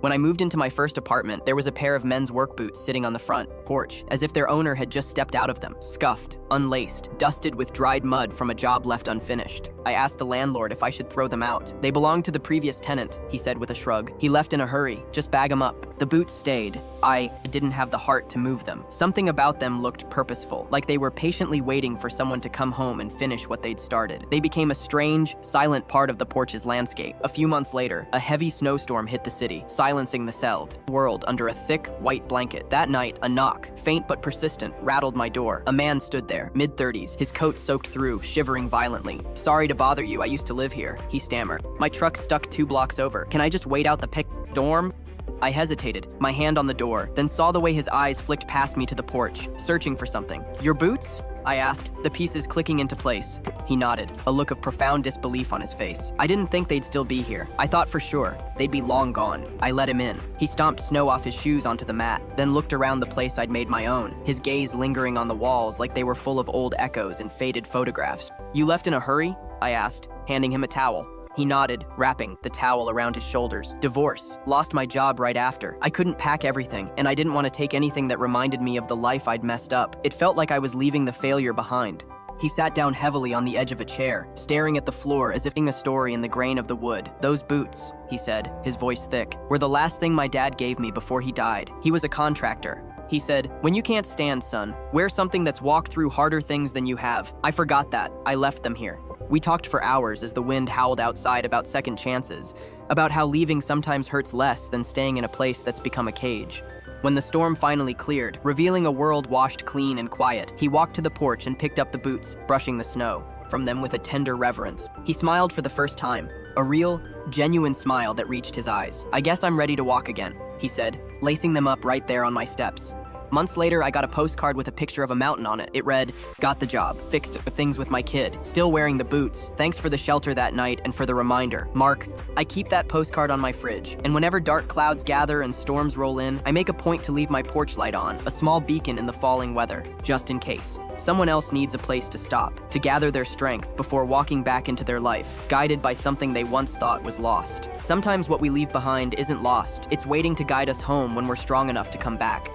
When I moved into my first apartment, there was a pair of men's work boots sitting on the front porch, as if their owner had just stepped out of them, scuffed, unlaced, dusted with dried mud from a job left unfinished. I asked the landlord if I should throw them out. They belonged to the previous tenant, he said with a shrug. He left in a hurry. Just bag them up. The boots stayed. I didn't have the heart to move them. Something about them looked purposeful, like they were patiently waiting for someone to come home and finish what they'd started. They became a strange, silent part of the porch's landscape. A few months later, a heavy snowstorm hit the city, silencing the world under a thick, white blanket. That night, a knock, faint but persistent, rattled my door. A man stood there, mid-30s, his coat soaked through, shivering violently. "Sorry to bother you, I used to live here," he stammered. "My truck's stuck 2 blocks over. Can I just wait out the storm?" I hesitated, my hand on the door, then saw the way his eyes flicked past me to the porch, searching for something. "Your boots?" I asked, the pieces clicking into place. He nodded, a look of profound disbelief on his face. I didn't think they'd still be here. I thought for sure they'd be long gone. I let him in. He stomped snow off his shoes onto the mat, then looked around the place I'd made my own, his gaze lingering on the walls like they were full of old echoes and faded photographs. "You left in a hurry?" I asked, handing him a towel. He nodded, wrapping the towel around his shoulders. "Divorce. Lost my job right after. I couldn't pack everything, and I didn't want to take anything that reminded me of the life I'd messed up. It felt like I was leaving the failure behind." He sat down heavily on the edge of a chair, staring at the floor as if in a story in the grain of the wood. "Those boots," he said, his voice thick, "were the last thing my dad gave me before he died. He was a contractor. He said, 'When you can't stand, son, wear something that's walked through harder things than you have.' I forgot that. I left them here." We talked for hours as the wind howled outside about second chances, about how leaving sometimes hurts less than staying in a place that's become a cage. When the storm finally cleared, revealing a world washed clean and quiet, he walked to the porch and picked up the boots, brushing the snow from them with a tender reverence. He smiled for the first time, a real, genuine smile that reached his eyes. "I guess I'm ready to walk again," he said, lacing them up right there on my steps. Months later, I got a postcard with a picture of a mountain on it. It read, "Got the job. Fixed things with my kid. Still wearing the boots. Thanks for the shelter that night and for the reminder. Mark." I keep that postcard on my fridge, and whenever dark clouds gather and storms roll in, I make a point to leave my porch light on, a small beacon in the falling weather, just in case. Someone else needs a place to stop, to gather their strength before walking back into their life, guided by something they once thought was lost. Sometimes what we leave behind isn't lost. It's waiting to guide us home when we're strong enough to come back.